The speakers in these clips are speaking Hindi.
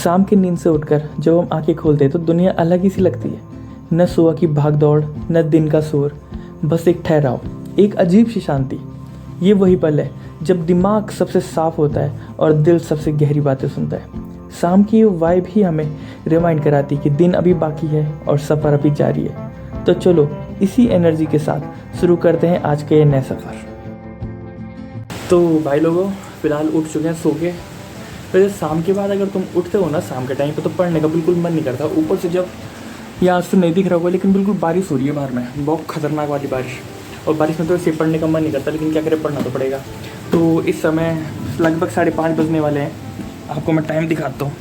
शाम की नींद से उठकर जब हम आंखें खोलते हैं तो दुनिया अलग ही सी लगती है। न सुबह की भाग दौड़, न दिन का शोर, बस एक ठहराव, एक अजीब सी शांति। ये वही पल है जब दिमाग सबसे साफ होता है और दिल सबसे गहरी बातें सुनता है। शाम की ये वाइब ही हमें रिमाइंड कराती है कि दिन अभी बाकी है और सफ़र अभी जारी है। तो चलो इसी एनर्जी के साथ शुरू करते हैं आज के ये नए सफ़र। तो भाई लोगों, फिलहाल उठ चुके हैं सो के। वैसे शाम के बाद अगर तुम उठते हो ना शाम के टाइम पे, तो पढ़ने का बिल्कुल मन नहीं करता। ऊपर से जब यहाँ आज तो नहीं दिख रहा होगा, लेकिन बिल्कुल बारिश हो रही है बाहर में, बहुत खतरनाक वाली बारिश। और बारिश में तो ऐसे पढ़ने का मन नहीं करता, लेकिन क्या करें, पढ़ना तो पड़ेगा। तो इस समय लगभग 5:30 बजने वाले हैं। आपको मैं टाइम दिखाता हूँ।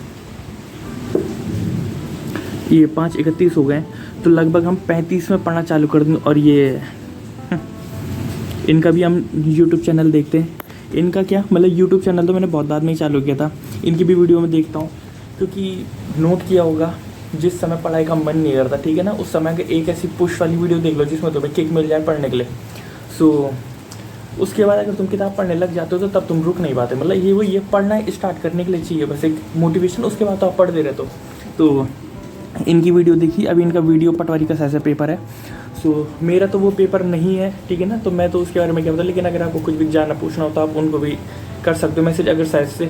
ये 5:31 हो गए, तो लगभग हम 35 में पढ़ना चालू कर देंगे। और ये इनका भी हम यूट्यूब चैनल देखते हैं। इनका क्या मतलब, यूट्यूब चैनल तो मैंने बहुत बाद में ही चालू किया था। इनकी भी वीडियो में देखता हूँ, क्योंकि नोट किया होगा जिस समय पढ़ाई का मन नहीं करता, ठीक है ना, उस समय एक ऐसी पुश वाली वीडियो देख लो जिसमें तुम्हें किक मिल जाए पढ़ने के लिए। सो उसके बाद अगर तुम किताब पढ़ने लग जाते हो तो तब तुम रुक नहीं पाते। मतलब ये पढ़ना स्टार्ट करने के लिए चाहिए बस एक मोटिवेशन, उसके बाद तो आप पढ़ते रहते हो। तो इनकी वीडियो देखी। अभी इनका वीडियो पटवारी का ऐसा पेपर है। सो मेरा तो वो पेपर नहीं है, ठीक है ना, तो मैं तो उसके बारे में क्या पता। लेकिन अगर आपको कुछ भी जानना पूछना हो तो आप उनको भी कर सकते हो मैसेज। अगर शायद से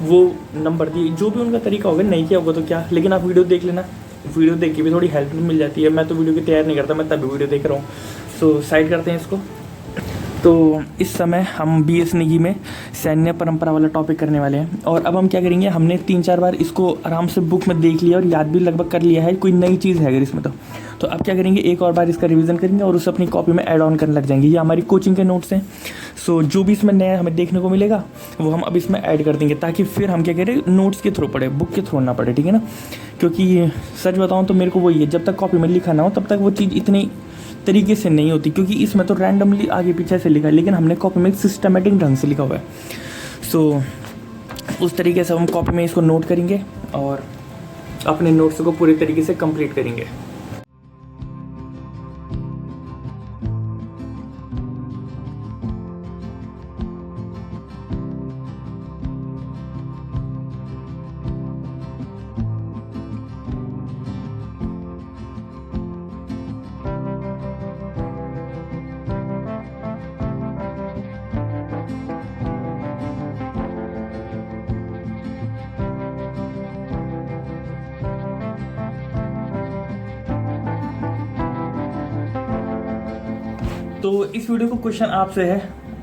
वो नंबर दिए, जो भी उनका तरीका होगा, नहीं किया होगा तो क्या, लेकिन आप वीडियो देख लेना। वीडियो देख के भी थोड़ी हेल्प मिल जाती है। मैं तो वीडियो की तैयार नहीं करता, मैं तभी वीडियो देख रहा हूँ। सो साइड करते हैं इसको। तो इस समय हम BS निगी में सैन्य परंपरा वाला टॉपिक करने वाले हैं। और अब हम क्या करेंगे, हमने 3-4 बार इसको आराम से बुक में देख लिया और याद भी लगभग कर लिया है। कोई नई चीज़ है अगर इसमें तो अब क्या करेंगे, एक और बार इसका रिवीजन करेंगे और उसे अपनी कॉपी में ऐड ऑन करने लग जाएंगे। ये हमारी कोचिंग के नोट्स हैं। सो जो भी इसमें नया हमें देखने को मिलेगा वो हम अब इसमें ऐड कर देंगे, ताकि फिर हम क्या करें, नोट्स के थ्रू पढ़े, बुक के थ्रू ना पढ़े, ठीक है ना। क्योंकि सच बताऊँ तो मेरे को वही है, जब तक कॉपी में लिखा ना हो तब तक वो चीज़ इतनी तरीके से नहीं होती। क्योंकि इसमें तो रैंडमली आगे पीछे से लिखा है, लेकिन हमने कॉपी में एक सिस्टमेटिक ढंग से लिखा हुआ है। सो उस तरीके से हम कॉपी में इसको नोट करेंगे और अपने नोट्स को पूरे तरीके से कंप्लीट करेंगे। तो इस वीडियो का क्वेश्चन आपसे है।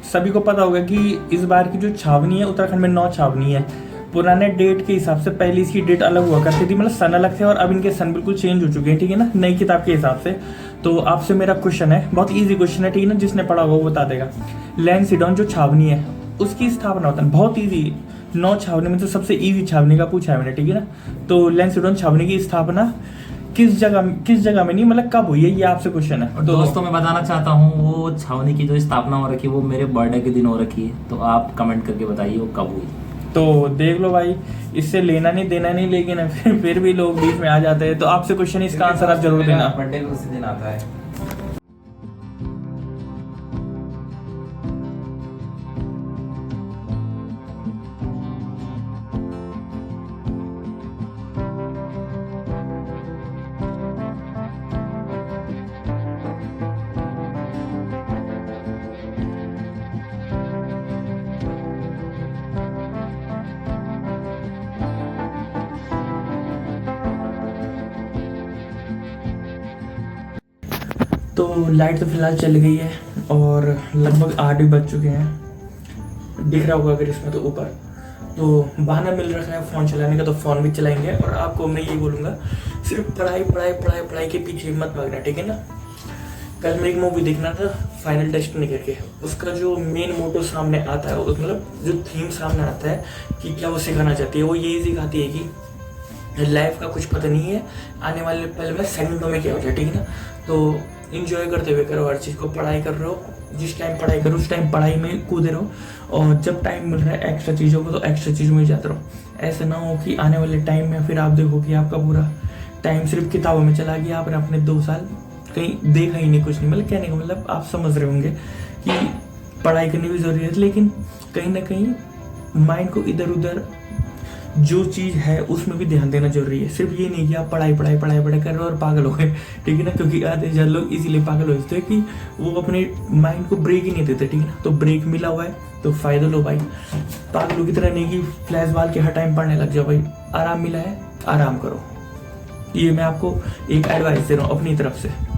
सभी को पता होगा कि इस बार की जो छावनी है, उत्तराखंड में 9 छावनी है। पुराने डेट के हिसाब से पहले इसकी डेट अलग हुआ करती थी, मतलब सन अलग थे, और अब इनके सन बिल्कुल चेंज हो चुके हैं, ठीक है ना, नई किताब के हिसाब से। तो आपसे मेरा क्वेश्चन है, बहुत ईजी क्वेश्चन है, ठीक है ना, जिसने पढ़ा होगा वो बता देगा। लैंसीडॉन जो छावनी है उसकी स्थापना होता है, बहुत ईजी, 9 छावनी में तो सबसे ईजी छावनी का पूछा है मैंने, ठीक है ना। तो लैंसीडॉन छावनी की स्थापना किस जगह में नहीं, मतलब कब हुई है, ये आपसे क्वेश्चन है। और दोस्तों मैं बताना चाहता हूँ, वो छावनी की जो स्थापना हो रखी है वो मेरे बर्थडे के दिन हो रखी है। तो आप कमेंट करके बताइए वो कब हुई। तो देख लो भाई, इससे लेना नहीं देना नहीं, लेकिन फिर भी लोग बीच में आ जाते हैं। तो आपसे क्वेश्चन, इसका आंसर आप जरूर देना। बर्थडे भी उसी दिन आता है। तो लाइट तो फिलहाल चल गई है और लगभग 8 भी बज चुके हैं। दिख रहा होगा अगर इसमें तो ऊपर, तो बहाना मिल रखा है फ़ोन चलाने का, तो फ़ोन भी चलाएंगे। और आपको मैं ये बोलूँगा, सिर्फ पढ़ाई के पीछे मत भागना, ठीक है ना। कल मैं एक मूवी देखना था, फाइनल डेस्टिनी करके। उसका जो मेन मोटो सामने आता है, मतलब जो थीम सामने आता है कि क्या वो सिखाना चाहती है, वो यही सिखाती है कि लाइफ का कुछ पता नहीं है, आने वाले पल में सेकंडों में क्या हो जाए, ठीक है ना। तो इंजॉय करते हुए करो हर चीज़ को। पढ़ाई कर रहे हो, जिस टाइम पढ़ाई करो उस टाइम पढ़ाई में कूदे रहो, और जब टाइम मिल रहा है एक्स्ट्रा चीज़ों को तो एक्स्ट्रा चीज़ों में जाते रहो। ऐसा ना हो कि आने वाले टाइम में फिर आप देखो कि आपका पूरा टाइम सिर्फ किताबों में चला गया, आपने अपने 2 साल कहीं देखा ही नहीं, कुछ नहीं। मतलब कहने का मतलब आप समझ रहे होंगे कि पढ़ाई करनी भी ज़रूरी है, लेकिन कहीं ना कहीं माइंड को इधर उधर जो चीज़ है उसमें भी ध्यान देना जरूरी है। सिर्फ ये नहीं कि आप पढ़ाई कर रहे हो और पागल हो गए, ठीक है ना, क्योंकि आधे ज़्यादा लोग इसीलिए पागल हो जाते हैं कि वो अपने माइंड को ब्रेक ही नहीं देते, ठीक है ना। तो ब्रेक मिला हुआ है तो फ़ायदा लो भाई, पागलों की तरह नहीं कि फ्लैश बाल के हर टाइम पढ़ने लग जाओ भाई। आराम मिला है, आराम करो। ये मैं आपको एक एडवाइस दे रहा हूँ अपनी तरफ से।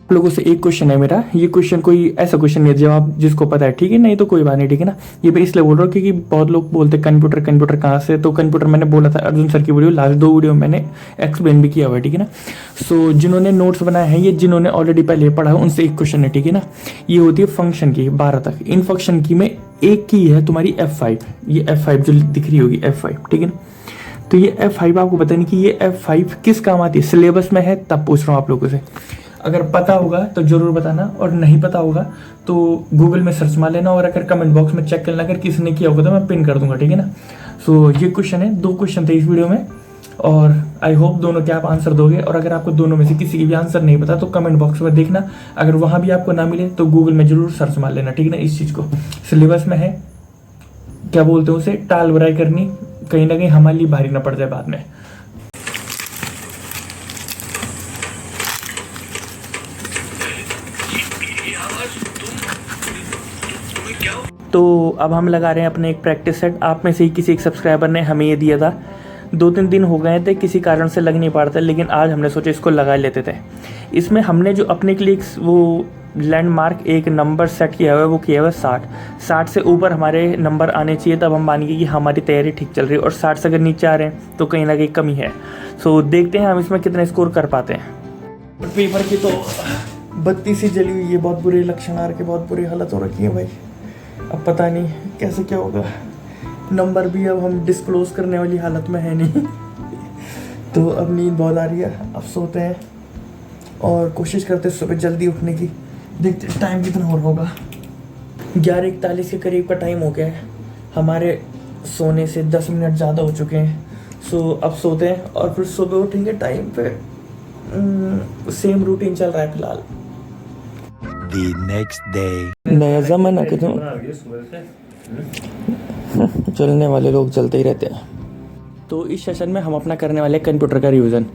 आप लोगों से एक क्वेश्चन है मेरा। ये क्वेश्चन कोई ऐसा क्वेश्चन नहीं है जवाब जिसको पता है, ठीक है, नहीं तो कोई बात नहीं, ठीक है ना। ये मैं इसलिए बोल रहा हूँ क्योंकि बहुत लोग बोलते हैं कंप्यूटर कहाँ से, तो कंप्यूटर मैंने बोला था अर्जुन सर की वीडियो, लास्ट 2 वीडियो मैंने एक्सप्लेन भी किया हुआ है, ठीक है ना। सो जिन्होंने नोट्स बनाए हैं, ये जिन्होंने ऑलरेडी पहले पढ़ा है उनसे एक क्वेश्चन है, ठीक है ना। ये होती है फंक्शन की 12 तक। इन फंक्शन की में एक की है तुम्हारी F5, ये F5 जो दिख रही होगी F5, ठीक है ना। तो ये F5 आपको पता नहीं कि ये F5 किस काम आती है, सिलेबस में है तब पूछ रहा हूँ आप लोगों से। अगर पता होगा तो जरूर बताना, और नहीं पता होगा तो गूगल में सर्च मार लेना, और अगर कमेंट बॉक्स में चेक करना अगर किसी ने किया होगा तो मैं पिन कर दूंगा, ठीक है ना। सो ये क्वेश्चन है, 2 क्वेश्चन थे इस वीडियो में, और आई होप दोनों के आप आंसर दोगे। और अगर आपको दोनों में से किसी की भी आंसर नहीं पता तो कमेंट बॉक्स में देखना, अगर वहाँ भी आपको ना मिले तो गूगल में जरूर सर्च मार लेना, ठीक है ना। इस चीज़ को सिलेबस में है, क्या बोलते हैं उसे, टाल बराई करनी कहीं ना कहीं हमारे लिए भारी ना पड़ जाए बाद में। तो अब हम लगा रहे हैं अपने एक प्रैक्टिस सेट। आप में से ही किसी एक सब्सक्राइबर ने हमें ये दिया था, 2-3 दिन हो गए थे, किसी कारण से लग नहीं पा रहा था, लेकिन आज हमने सोचा इसको लगा लेते थे। इसमें हमने जो अपने के लिए वो लैंडमार्क एक नंबर सेट किया हुआ है, वो किया हुआ है 60 से ऊपर हमारे नंबर आने चाहिए, तब हम मानेंगे कि हमारी तैयारी ठीक चल रही है। और 60 से अगर नीचे आ रहे हैं तो कहीं ना कहीं कमी है। सो देखते हैं हम इसमें कितना स्कोर कर पाते हैं। पेपर की तो बत्ती सी जली हुई है, बहुत बुरे लक्षण आ रखे, बहुत बुरी हालत हो रखी है भाई। अब पता नहीं कैसे क्या होगा, नंबर भी अब हम डिस्क्लोज करने वाली हालत में है नहीं। तो अब नींद बहुत आ रही है, अब सोते हैं और कोशिश करते हैं सुबह जल्दी उठने की। देखते हैं टाइम कितना हो रहा होगा, 11:41 के करीब का टाइम हो गया है। हमारे सोने से 10 मिनट ज़्यादा हो चुके हैं। सो अब सोते हैं और फिर सुबह उठेंगे टाइम पे। सेम रूटीन चल रहा है फिलहाल। The next day. नया जमाना के तुम चलने वाले लोग चलते ही रहते हैं। तो इस सेशन में हम अपना करने वाले कंप्यूटर का रिवीजन।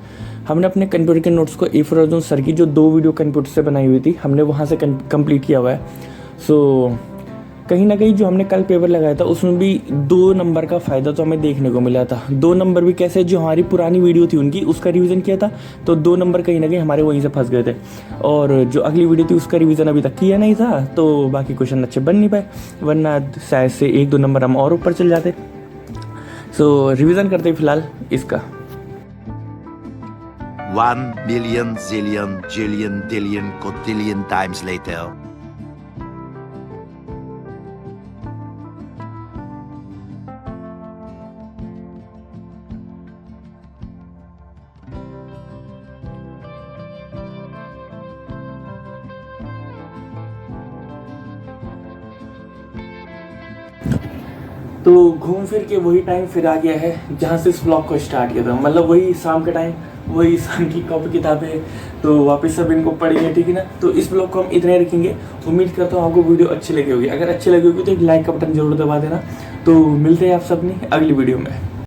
हमने अपने कंप्यूटर के नोट्स को इफ़ अर्जुन सर की जो 2 वीडियो कंप्यूटर से बनाई हुई थी, हमने वहाँ से कंप्लीट किया हुआ है। सो कहीं ना कहीं जो हमने कल पेपर लगाया था उसमें भी 2 नंबर का फ़ायदा तो हमें देखने को मिला था। 2 नंबर भी कैसे, जो हमारी पुरानी वीडियो थी उनकी उसका रिवीजन किया था, तो 2 नंबर कहीं ना कहीं हमारे वहीं से फंस गए थे। और जो अगली वीडियो थी उसका रिवीजन अभी तक किया नहीं था, तो बाकी क्वेश्चन अच्छे बन नहीं पाए, वरना शायद से 1-2 नंबर हम और ऊपर चल जाते। सो रिवीजन करते फिलहाल इसका। 1 million zillion jillion dillion cotillion times later. तो घूम फिर के वही टाइम फिर आ गया है जहाँ से इस ब्लॉग को स्टार्ट किया था, मतलब वही शाम के टाइम, वही शाम की कॉपी किताबें, तो वापस सब इनको पढ़ेंगे, ठीक है ना। तो इस ब्लॉग को हम इतना ही रखेंगे। उम्मीद करता हूँ आपको वीडियो अच्छी लगी होगी। अगर अच्छी लगी होगी तो एक लाइक का बटन जरूर दबा देना। तो मिलते हैं आप सब ने अगली वीडियो में।